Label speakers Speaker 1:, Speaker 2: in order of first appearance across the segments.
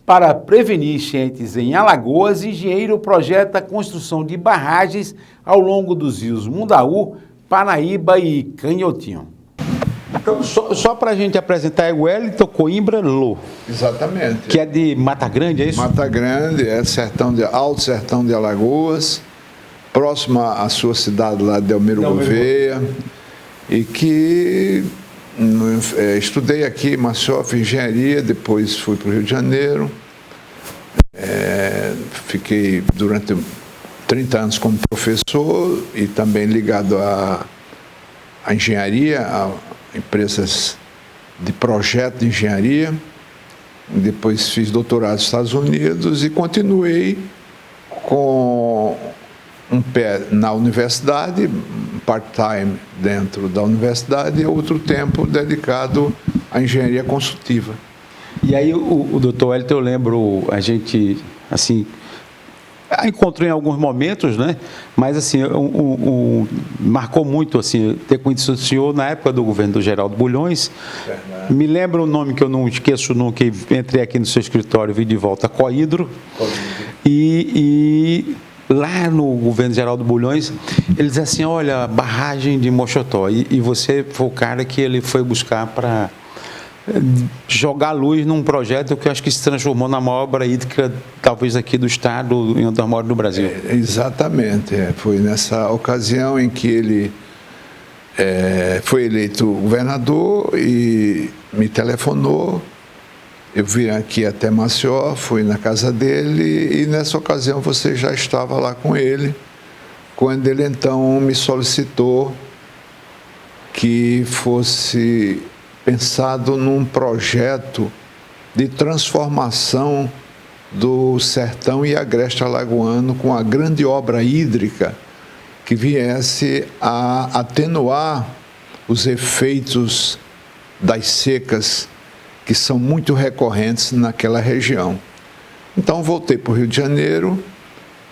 Speaker 1: Para prevenir enchentes em Alagoas, engenheiro projeta a construção de barragens ao longo dos rios Mundaú, Paraíba e Canhotinho. Então, só para a gente apresentar, é o Wellington Coimbra Lô.
Speaker 2: Exatamente.
Speaker 1: Que é de Mata Grande, é isso?
Speaker 2: Mata Grande, é Alto Sertão de Alagoas, próxima à sua cidade lá de Delmiro Gouveia, e que estudei aqui em Maceió, fiz engenharia, depois fui para o Rio de Janeiro, fiquei durante 30 anos como professor e também ligado à engenharia, a empresas de projeto de engenharia. Depois fiz doutorado nos Estados Unidos e continuei com um pé na universidade, part-time dentro da universidade e outro tempo dedicado à engenharia consultiva.
Speaker 1: E aí o doutor Wellington, eu lembro, a gente, assim, encontrou em alguns momentos, né? Mas, assim, marcou muito, assim, ter conhecido o senhor na época do governo do Geraldo Bulhões. Verdade. Me lembra um nome que eu não esqueço nunca, entrei aqui no seu escritório, vi de volta, Coidro. E lá no governo Geraldo Bulhões, ele dizia assim, olha, barragem de Mochotó. E você foi o cara que ele foi buscar para jogar luz num projeto que eu acho que se transformou na maior obra hídrica, talvez aqui do estado, em outra maior do Brasil.
Speaker 2: Exatamente. Foi nessa ocasião em que ele foi eleito governador e me telefonou. Eu vim aqui até Maceió, fui na casa dele e nessa ocasião você já estava lá com ele, quando ele então me solicitou que fosse pensado num projeto de transformação do sertão e agreste alagoano com a grande obra hídrica que viesse a atenuar os efeitos das secas que são muito recorrentes naquela região. Então voltei para o Rio de Janeiro,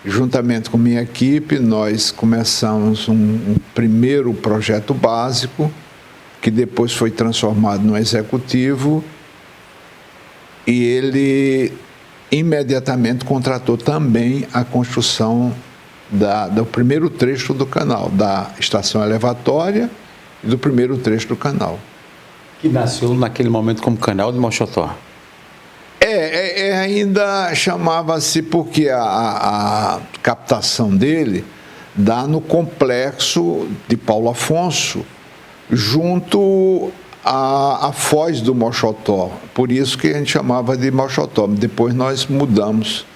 Speaker 2: juntamente com minha equipe, nós começamos um primeiro projeto básico, que depois foi transformado no executivo, e ele imediatamente contratou também a construção do primeiro trecho do canal, da estação elevatória e do primeiro trecho do canal.
Speaker 1: Que nasceu naquele momento como Canal de Mochotó.
Speaker 2: Ainda chamava-se porque a captação dele dá no complexo de Paulo Afonso, junto à foz do Mochotó. Por isso que a gente chamava de Mochotó. Depois nós mudamos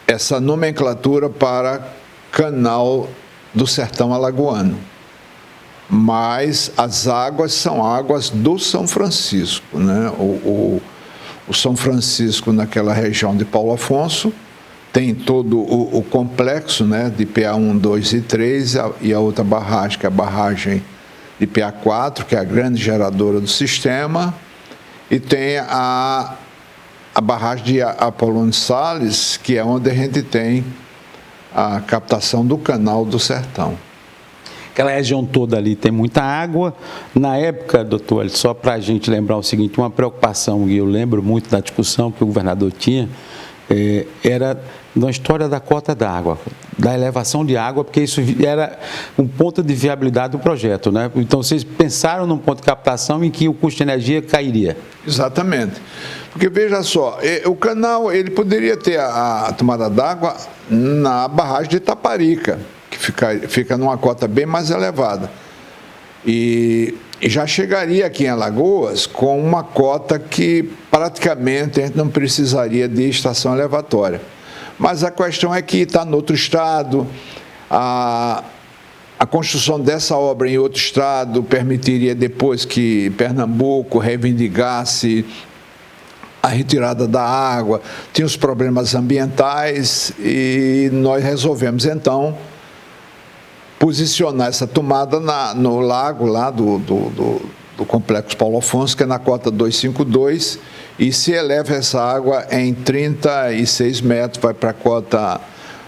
Speaker 2: essa nomenclatura para Canal do Sertão Alagoano. Mas as águas são águas do São Francisco, né? O São Francisco, naquela região de Paulo Afonso, tem todo o complexo, né, de PA1, 2 e 3, e a outra barragem, que é a barragem de PA4, que é a grande geradora do sistema, e tem a barragem de Apolônio Salles, que é onde a gente tem a captação do Canal do Sertão.
Speaker 1: Aquela região toda ali tem muita água. Na época, doutor, só para a gente lembrar o seguinte, uma preocupação, e eu lembro muito da discussão que o governador tinha, era na história da cota d'água, da elevação de água, porque isso era um ponto de viabilidade do projeto, né? Então, vocês pensaram num ponto de captação em que o custo de energia cairia.
Speaker 2: Exatamente. Porque, veja só, o canal ele poderia ter a tomada d'água na barragem de Itaparica, que fica numa cota bem mais elevada. E já chegaria aqui em Alagoas com uma cota que praticamente a gente não precisaria de estação elevatória. Mas a questão é que está no outro estado, a construção dessa obra em outro estado permitiria depois que Pernambuco reivindicasse a retirada da água, tinha os problemas ambientais e nós resolvemos então posicionar essa tomada no lago lá do Complexo Paulo Afonso, que é na cota 252, e se eleva essa água em 36 metros, vai para a cota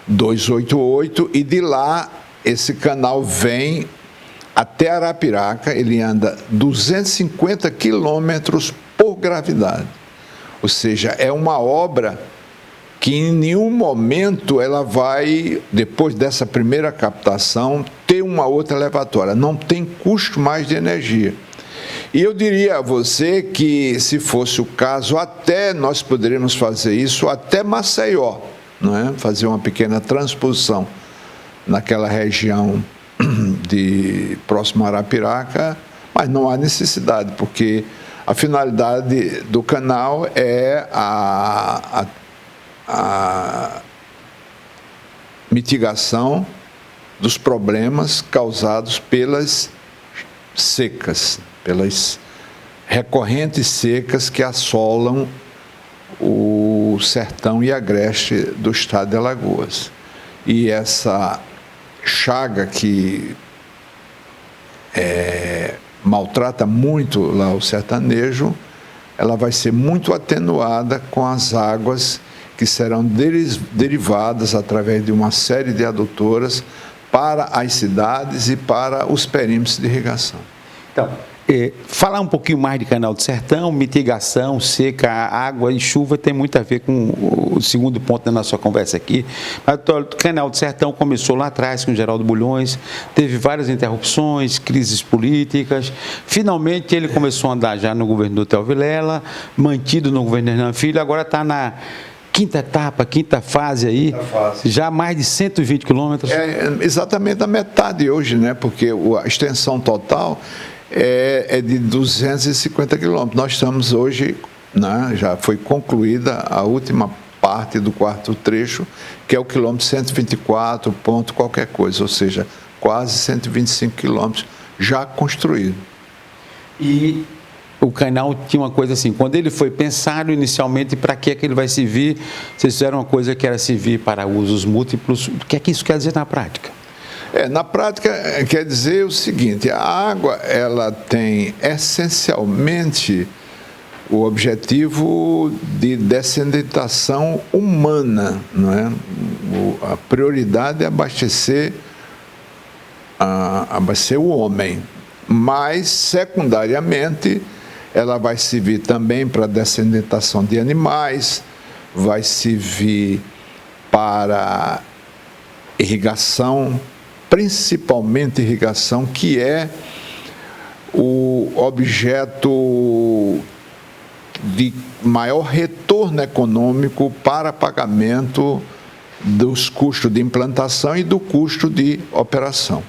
Speaker 2: 288, e de lá esse canal vem até Arapiraca, ele anda 250 quilômetros por gravidade. Ou seja, é uma obra que em nenhum momento ela vai, depois dessa primeira captação, ter uma outra elevatória. Não tem custo mais de energia. E eu diria a você que, se fosse o caso, até nós poderíamos fazer isso até Maceió, não é? Fazer uma pequena transposição naquela região de próximo a Arapiraca, mas não há necessidade, porque a finalidade do canal é a mitigação dos problemas causados pelas secas, pelas recorrentes secas que assolam o sertão e agreste do estado de Alagoas. E essa chaga que maltrata muito lá o sertanejo, ela vai ser muito atenuada com as águas que serão derivadas através de uma série de adutoras para as cidades e para os perímetros de irrigação.
Speaker 1: Então, falar um pouquinho mais de Canal do Sertão, mitigação, seca, água e chuva tem muito a ver com o segundo ponto da nossa conversa aqui. Mas o Canal do Sertão começou lá atrás com Geraldo Bulhões, teve várias interrupções, crises políticas. Finalmente ele começou a andar já no governo do Theo Vilela, mantido no governo Hernan Filho, agora está na quinta etapa, quinta fase aí, já mais de 120 quilômetros.
Speaker 2: É exatamente a metade hoje, né? Porque a extensão total é de 250 quilômetros. Nós estamos hoje, né, já foi concluída a última parte do quarto trecho, que é o quilômetro 124, ponto qualquer coisa, ou seja, quase 125 quilômetros já construído.
Speaker 1: E o canal tinha uma coisa assim, quando ele foi pensado inicialmente, para que é que ele vai servir? Vocês fizeram uma coisa que era servir para usos múltiplos. O que é que isso quer dizer na prática?
Speaker 2: Na prática, quer dizer o seguinte: a água ela tem essencialmente o objetivo de dessedentação humana, não é? A prioridade é abastecer o homem, mas secundariamente ela vai servir também para a dessedentação de animais, vai servir para irrigação, principalmente irrigação, que é o objeto de maior retorno econômico para pagamento dos custos de implantação e do custo de operação.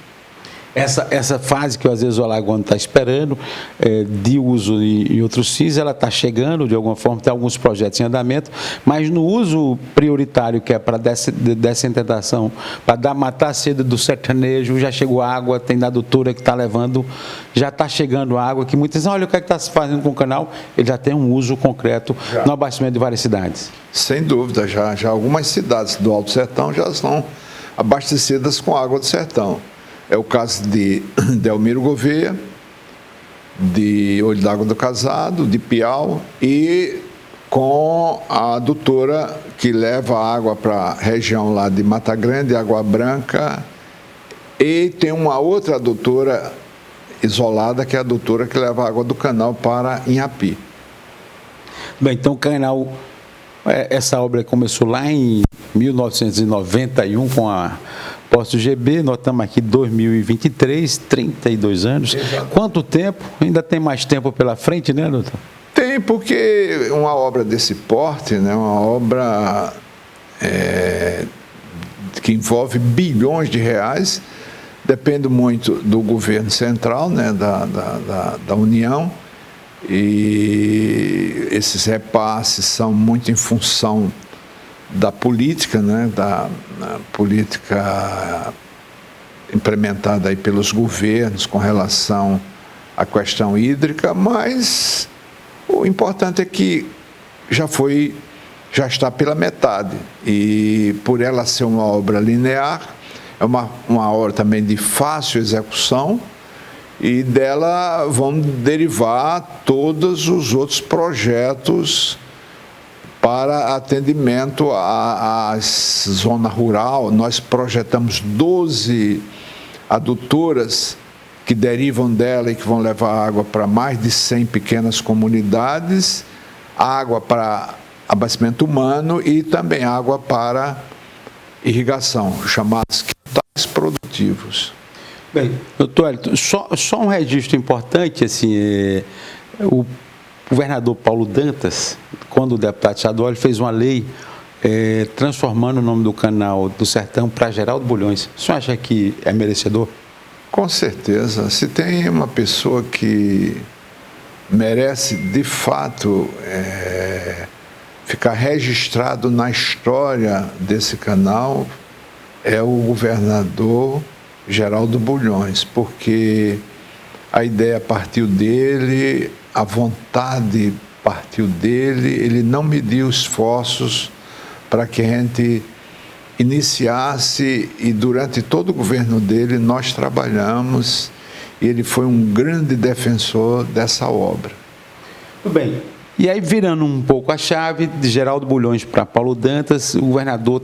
Speaker 1: Essa fase que às vezes o alagoano está esperando, de uso em outros fins, ela está chegando de alguma forma, tem alguns projetos em andamento, mas no uso prioritário, que é para dessedentação, para matar a sede do sertanejo, já chegou água, tem da adutora que está levando, já está chegando água, que muitas dizem, olha o que está se fazendo com o canal, ele já tem um uso concreto no abastecimento de várias cidades.
Speaker 2: Sem dúvida, já algumas cidades do Alto Sertão já são abastecidas com água do sertão. É o caso de Delmiro Gouveia, de Olho d'Água do Casado, de Piau, e com a adutora que leva água para a região lá de Mata Grande, Água Branca, e tem uma outra adutora isolada, que é a adutora que leva água do canal para Inhapi.
Speaker 1: Bem, então o canal, essa obra começou lá em 1991 com a Posto GB, nós estamos aqui em 2023, 32 anos.
Speaker 2: Exato.
Speaker 1: Quanto tempo? Ainda tem mais tempo pela frente, né, doutor?
Speaker 2: Tem, porque uma obra desse porte, né, uma obra que envolve bilhões de reais, depende muito do governo central, né, da União, e esses repasses são muito em função da política, né, da política implementada aí pelos governos com relação à questão hídrica, mas o importante é que já está pela metade, e por ela ser uma obra linear, é uma obra também de fácil execução, e dela vão derivar todos os outros projetos para atendimento à zona rural. Nós projetamos 12 adutoras que derivam dela e que vão levar água para mais de 100 pequenas comunidades, água para abastecimento humano e também água para irrigação, chamados quintais produtivos.
Speaker 1: Bem, doutor Hélito, só um registro importante, assim, o governador Paulo Dantas, quando o deputado estadual, ele fez uma lei transformando o nome do canal do Sertão para Geraldo Bulhões. O senhor acha que é merecedor?
Speaker 2: Com certeza. Se tem uma pessoa que merece, de fato, ficar registrado na história desse canal, é o governador Geraldo Bulhões, porque a ideia partiu dele, a vontade partiu dele, ele não mediu esforços para que a gente iniciasse, e durante todo o governo dele nós trabalhamos, e ele foi um grande defensor dessa obra.
Speaker 1: Tudo bem. E aí, virando um pouco a chave, de Geraldo Bulhões para Paulo Dantas, o governador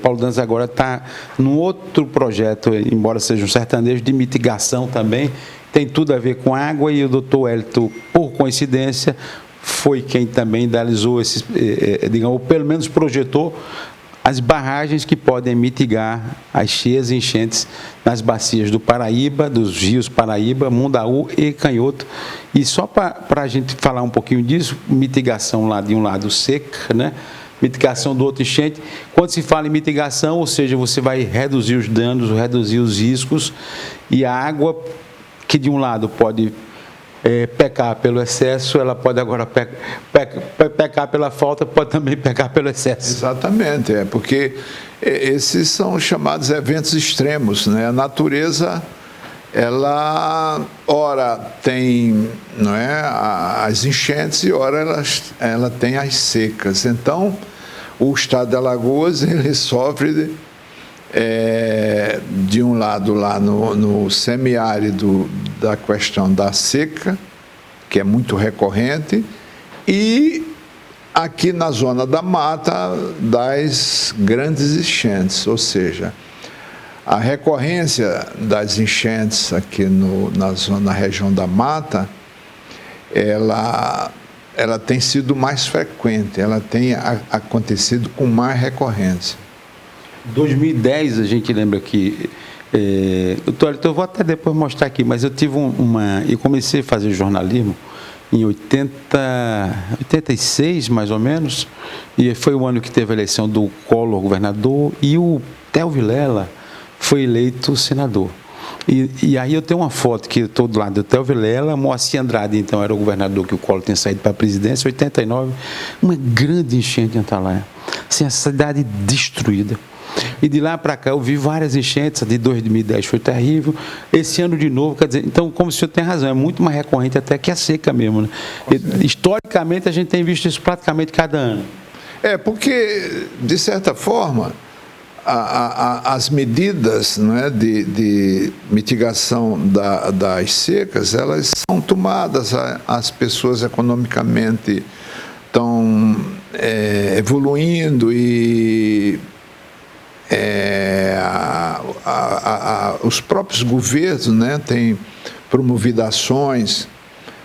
Speaker 1: Paulo Dantas agora está num outro projeto, embora seja um sertanejo, de mitigação também, tem tudo a ver com água, e o doutor Hélito, por coincidência, foi quem também idealizou esses, digamos, ou pelo menos projetou as barragens que podem mitigar as cheias e enchentes nas bacias do Paraíba, dos rios Paraíba, Mundaú e Canhoto. E só para a gente falar um pouquinho disso, mitigação lá de um lado seca, né? Mitigação do outro enchente. Quando se fala em mitigação, ou seja, você vai reduzir os danos, reduzir os riscos, e a água que de um lado pode pecar pelo excesso, ela pode agora pecar pela falta, pode também pecar pelo excesso.
Speaker 2: Exatamente, porque esses são os eventos extremos, né? A natureza, ela ora tem, não é, as enchentes, e ora ela tem as secas. Então, o estado de Alagoas, ele sofre de um lado lá no semiárido da questão da seca, que é muito recorrente, e aqui na zona da mata das grandes enchentes, ou seja, a recorrência das enchentes aqui na região da mata, ela tem sido mais frequente, ela tem acontecido com mais recorrência.
Speaker 1: 2010, a gente lembra que, doutor, eu vou até depois mostrar aqui, mas eu tive eu comecei a fazer jornalismo em 86, mais ou menos, e foi o ano que teve a eleição do Collor governador, e o Theo Vilela foi eleito senador. E aí eu tenho uma foto que eu estou do lado do Theo Vilela, Moacir Andrade, então, era o governador que o Collor tinha saído para a presidência, 89, uma grande enchente em Atalaia, assim, a cidade destruída. E de lá para cá eu vi várias enchentes, a de 2010 foi terrível, esse ano de novo, quer dizer, então, como o senhor tem razão, é muito mais recorrente até que a seca mesmo, né? Historicamente, a gente tem visto isso praticamente cada ano.
Speaker 2: Porque, de certa forma, as medidas, não é, de mitigação das secas, elas são tomadas, as pessoas economicamente estão evoluindo, e os próprios governos, né, têm promovido ações,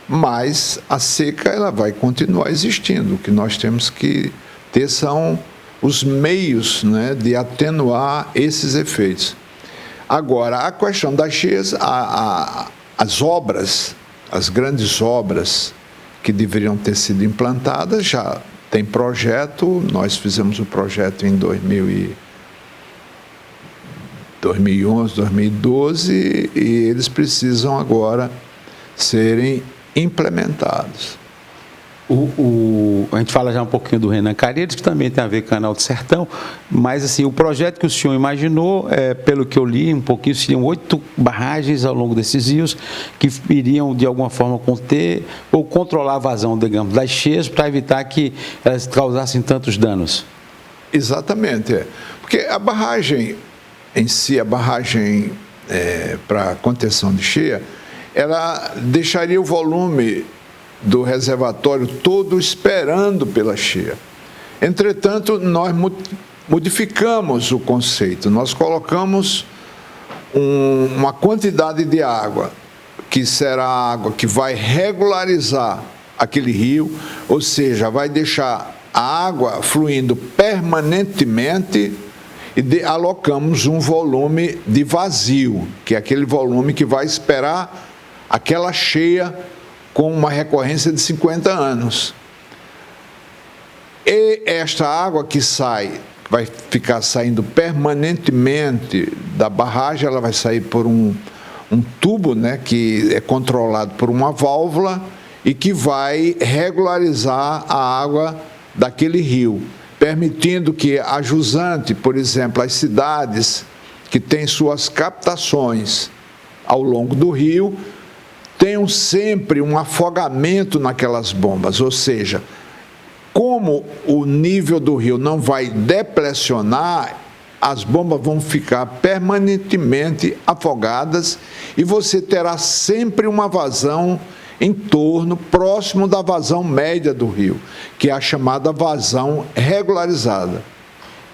Speaker 2: mas a seca ela vai continuar existindo. O que nós temos que ter são os meios, né, de atenuar esses efeitos. Agora, a questão das cheias, as obras, as grandes obras que deveriam ter sido implantadas, já tem projeto, nós fizemos o projeto em 2011, 2012, e eles precisam agora serem implementados.
Speaker 1: A gente fala já um pouquinho do Renan Calheiros, que também tem a ver com o Canal do Sertão, mas assim, o projeto que o senhor imaginou, pelo que eu li um pouquinho, seriam 8 barragens ao longo desses rios que iriam de alguma forma conter ou controlar a vazão, digamos, das cheias, para evitar que elas causassem tantos danos.
Speaker 2: Exatamente, porque a barragem em si, a barragem para contenção de cheia, ela deixaria o volume do reservatório todo esperando pela cheia. Entretanto, nós modificamos o conceito, nós colocamos uma quantidade de água, que será a água que vai regularizar aquele rio, ou seja, vai deixar a água fluindo permanentemente e alocamos um volume de vazio, que é aquele volume que vai esperar aquela cheia com uma recorrência de 50 anos. E esta água que sai, vai ficar saindo permanentemente da barragem, ela vai sair por um tubo, né, que é controlado por uma válvula e que vai regularizar a água daquele rio, permitindo que a jusante, por exemplo, as cidades que têm suas captações ao longo do rio, tenham sempre um afogamento naquelas bombas, ou seja, como o nível do rio não vai depressionar, as bombas vão ficar permanentemente afogadas e você terá sempre uma vazão em torno, próximo da vazão média do rio, que é a chamada vazão regularizada.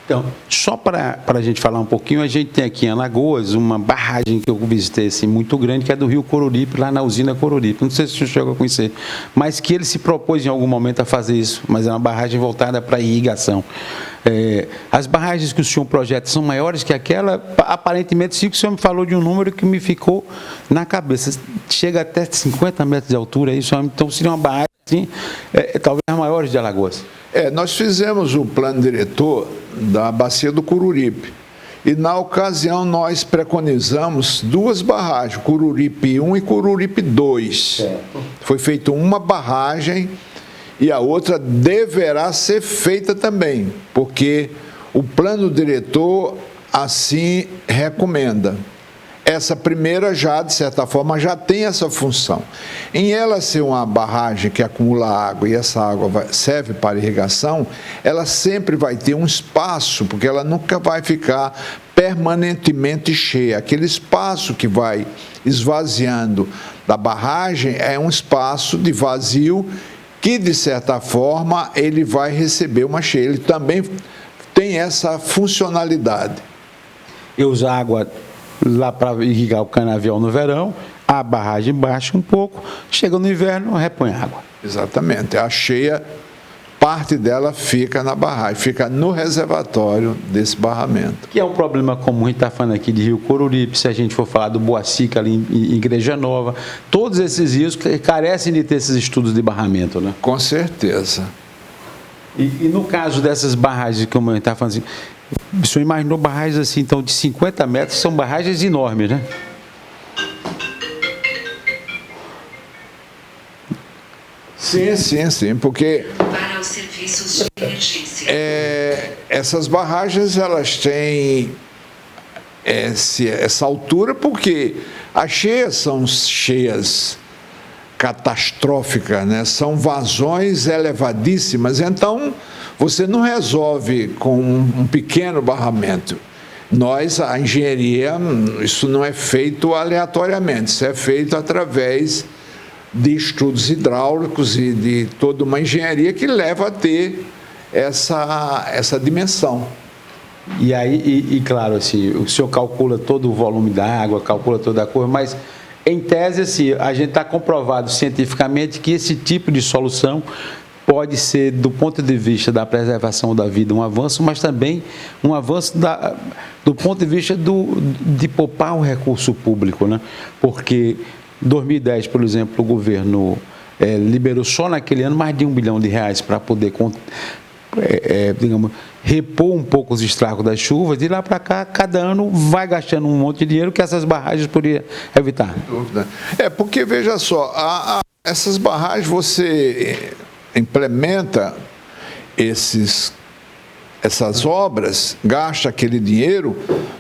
Speaker 1: Então, só para a gente falar um pouquinho, a gente tem aqui em Alagoas uma barragem que eu visitei assim, muito grande, que é do Rio Coruripe, lá na usina Coruripe. Não sei se você chegou a conhecer, mas que ele se propôs em algum momento a fazer isso, mas é uma barragem voltada para irrigação. As barragens que o senhor projeta são maiores que aquela, aparentemente, sim, que o senhor me falou de um número que me ficou na cabeça. Chega até 50 metros de altura, isso, então seria uma barragem, assim, talvez as maiores de Alagoas.
Speaker 2: Nós fizemos o plano diretor da bacia do Coruripe e, na ocasião, nós preconizamos duas barragens, Coruripe 1 e Coruripe 2. Certo. Foi feita uma barragem e a outra deverá ser feita também, porque o plano diretor assim recomenda. Essa primeira já, de certa forma, já tem essa função. Em ela ser uma barragem que acumula água e essa água serve para irrigação, ela sempre vai ter um espaço, porque ela nunca vai ficar permanentemente cheia. Aquele espaço que vai esvaziando da barragem é um espaço de vazio que, de certa forma, ele vai receber uma cheia. Ele também tem essa funcionalidade.
Speaker 1: E usa água lá para irrigar o canavial no verão, a barragem baixa um pouco, chega no inverno, repõe água.
Speaker 2: Exatamente. A cheia, parte dela fica na barragem, fica no reservatório desse barramento.
Speaker 1: Que é um problema comum, a gente está falando aqui de Rio Coruripe, se a gente for falar do Boacica ali em Igreja Nova, todos esses rios carecem de ter esses estudos de barramento, né?
Speaker 2: Com certeza.
Speaker 1: E no caso dessas barragens, como a gente está falando assim, o senhor imaginou barragens assim, então, de 50 metros, são barragens enormes, né?
Speaker 2: Sim, porque
Speaker 3: para os serviços de emergência.
Speaker 2: Essas barragens, elas têm essa altura porque as cheias são cheias catastróficas, né? São vazões elevadíssimas, então você não resolve com um pequeno barramento. A engenharia, isso não é feito aleatoriamente, isso é feito através de estudos hidráulicos e de toda uma engenharia que leva a ter essa dimensão.
Speaker 1: E aí, claro, assim, o senhor calcula todo o volume da água, calcula toda a coisa, mas, em tese, assim, a gente está comprovado cientificamente que esse tipo de solução pode ser, do ponto de vista da preservação da vida, um avanço, mas também um avanço do ponto de vista de poupar o recurso público, né? Porque em 2010, por exemplo, o governo liberou só naquele ano mais de R$1 bilhão para poder, digamos, repor um pouco os estragos das chuvas. De lá para cá, cada ano vai gastando um monte de dinheiro que essas barragens poderiam evitar.
Speaker 2: Sem dúvida. Porque, veja só, essas barragens você implementa essas obras, gasta aquele dinheiro,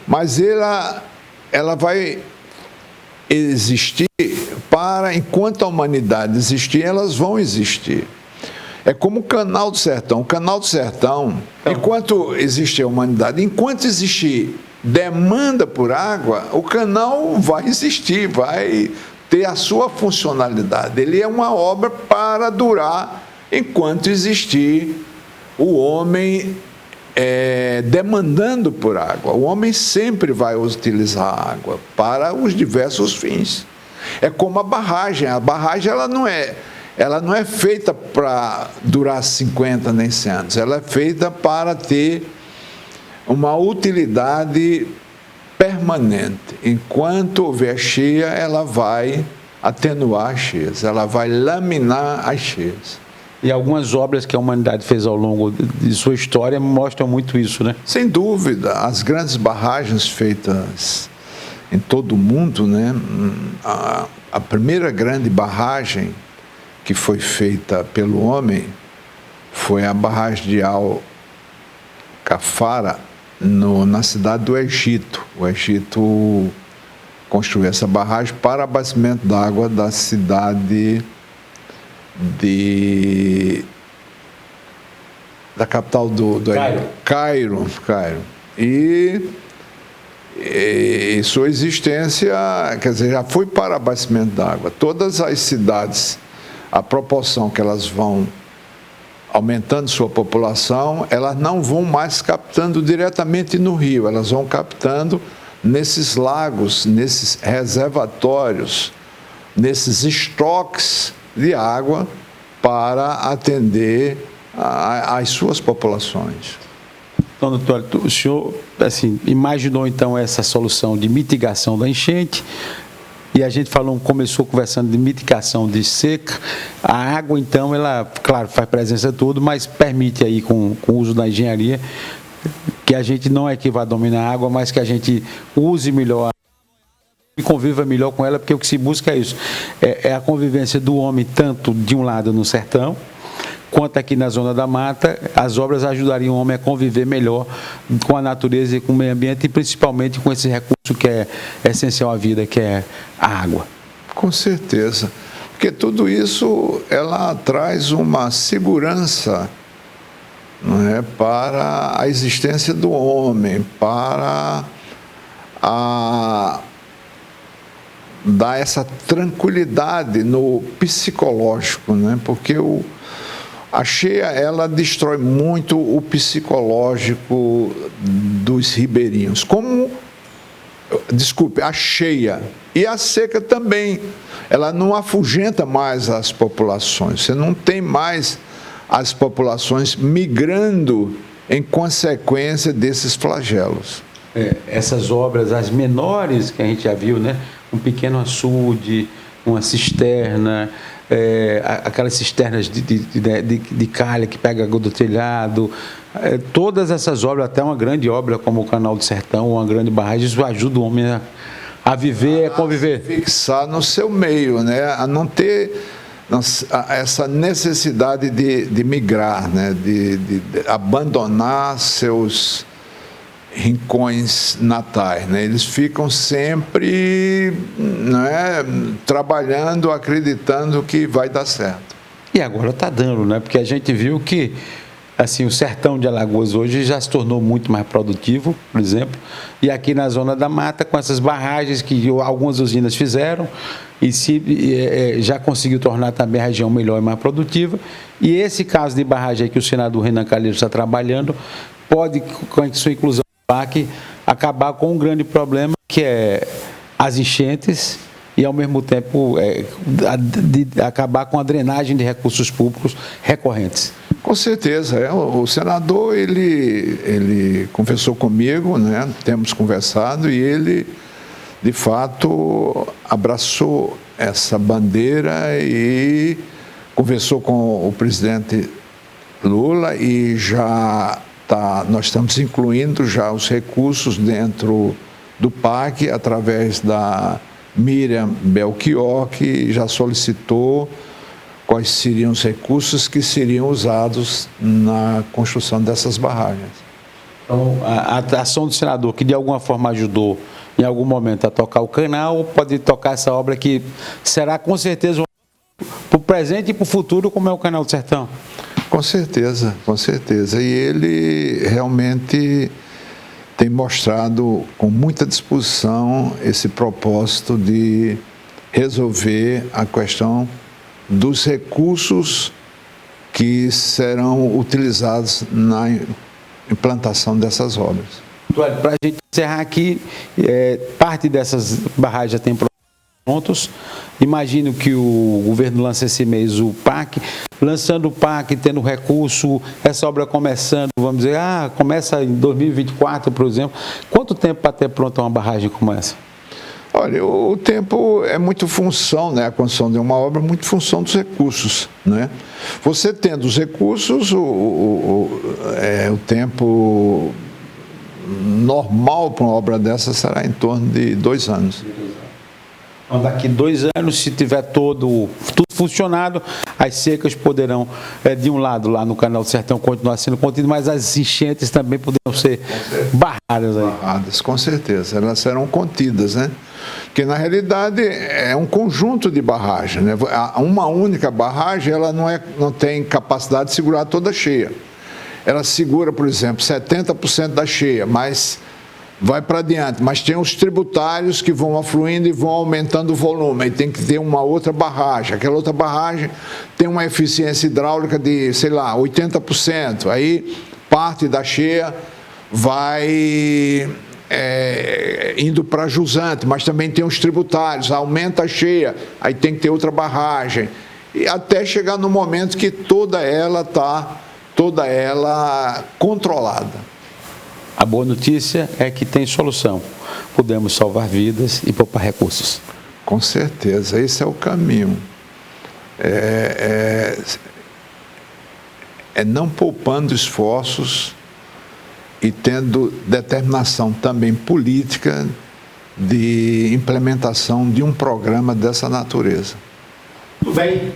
Speaker 2: mas ela vai existir enquanto a humanidade existir, elas vão existir. É como o Canal do Sertão. O Canal do Sertão, enquanto existe a humanidade, enquanto existir demanda por água, o canal vai existir, vai ter a sua funcionalidade. Ele é uma obra para durar enquanto existir o homem demandando por água. O homem sempre vai utilizar a água para os diversos fins. É como a barragem. A barragem ela não é ela não é feita para durar 50 nem 100 anos, ela é feita para ter uma utilidade permanente. Enquanto houver cheia, ela vai atenuar as cheias, ela vai laminar as cheias.
Speaker 1: E algumas obras que a humanidade fez ao longo de sua história mostram muito isso, né?
Speaker 2: Sem dúvida, as grandes barragens feitas em todo o mundo, né? A primeira grande barragem que foi feita pelo homem foi a barragem de Al-Kafara, na cidade do Egito. O Egito construiu essa barragem para abastecimento d'água da cidade da capital do Cairo. E sua existência, quer dizer, já foi para abastecimento d'água. Todas as cidades, a proporção que elas vão aumentando sua população, elas não vão mais captando diretamente no rio, elas vão captando nesses lagos, nesses reservatórios, nesses estoques de água para atender às suas populações.
Speaker 1: Então, doutor, o senhor assim, imaginou então essa solução de mitigação da enchente, e a gente começou conversando de mitigação de seca. A água, então, ela, claro, faz presença tudo, mas permite aí, com o uso da engenharia, que a gente não é que vá dominar a água, mas que a gente use melhor e conviva melhor com ela, porque o que se busca é isso. É a convivência do homem, tanto de um lado no sertão, quanto aqui na zona da mata. As obras ajudariam o homem a conviver melhor com a natureza e com o meio ambiente, e principalmente com esse recurso que é essencial à vida, que é a água.
Speaker 2: Com certeza, porque tudo isso ela traz uma segurança, não é, para a existência do homem, para dar essa tranquilidade no psicológico, né? Porque a cheia, ela destrói muito o psicológico dos ribeirinhos. A cheia e a seca também, ela não afugenta mais as populações. Você não tem mais as populações migrando em consequência desses flagelos.
Speaker 1: Essas obras, as menores que a gente já viu, né? Um pequeno açude, uma cisterna, aquelas cisternas de calha que pega água do telhado, todas essas obras, até uma grande obra como o Canal do Sertão, uma grande barragem, isso ajuda o homem a viver, a conviver.
Speaker 2: Fixar no seu meio, né? A não ter essa necessidade de migrar, né? De abandonar seus rincões natais, né? Eles ficam sempre, né, trabalhando, acreditando que vai dar certo.
Speaker 1: E agora está dando, né? Porque a gente viu que assim, o sertão de Alagoas hoje já se tornou muito mais produtivo, por exemplo, e aqui na zona da mata, com essas barragens que algumas usinas fizeram, já conseguiu tornar também a região melhor e mais produtiva. E esse caso de barragem que o senador Renan Calheiros está trabalhando pode, com a sua inclusão no PAC, acabar com um grande problema, que é as enchentes, e, ao mesmo tempo, acabar com a drenagem de recursos públicos recorrentes.
Speaker 2: Com certeza. O senador, ele conversou comigo, né? Temos conversado, e ele, de fato, abraçou essa bandeira e conversou com o presidente Lula, e nós estamos incluindo já os recursos dentro do PAC, através da Miriam Belchior, que já solicitou quais seriam os recursos que seriam usados na construção dessas barragens.
Speaker 1: Então, a ação do senador, que de alguma forma ajudou em algum momento a tocar o canal, pode tocar essa obra que será com certeza para o presente e para o futuro, como é o Canal do Sertão?
Speaker 2: Com certeza, com certeza. E ele realmente tem mostrado com muita disposição esse propósito de resolver a questão dos recursos que serão utilizados na implantação dessas obras.
Speaker 1: Para a gente encerrar aqui, parte dessas barragens já tem prontos. Imagino que o governo lança esse mês o PAC. Lançando o PAC, tendo recurso, essa obra começando, vamos dizer, começa em 2024, por exemplo. Quanto tempo para ter pronta uma barragem como essa?
Speaker 2: Olha, o tempo é muito função, né? A construção de uma obra é muito função dos recursos, né? Você tendo os recursos, o tempo normal para uma obra dessa será em torno de 2 anos.
Speaker 1: Então, daqui 2 anos, se tiver tudo funcionado, as secas poderão, de um lado lá no Canal do Sertão, continuar sendo contidas, mas as enchentes também poderão ser barradas aí.
Speaker 2: Barradas, com certeza, elas serão contidas, né? Porque na realidade é um conjunto de barragens, né? Uma única barragem, ela não tem capacidade de segurar toda cheia. Ela segura, por exemplo, 70% da cheia, mas vai para adiante, mas tem os tributários que vão afluindo e vão aumentando o volume, e tem que ter uma outra barragem. Aquela outra barragem tem uma eficiência hidráulica de, sei lá, 80%. Aí parte da cheia vai indo para jusante, mas também tem os tributários, aumenta a cheia, aí tem que ter outra barragem. E até chegar no momento que toda ela está controlada.
Speaker 1: A boa notícia é que tem solução. Podemos salvar vidas e poupar recursos.
Speaker 2: Com certeza, esse é o caminho. É não poupando esforços e tendo determinação também política de implementação de um programa dessa natureza.
Speaker 1: Tudo bem.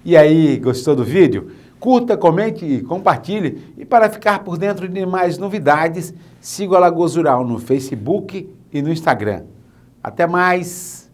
Speaker 4: E aí, gostou do vídeo? Curta, comente e compartilhe. E para ficar por dentro de mais novidades, siga o Alagoas Rural no Facebook e no Instagram. Até mais!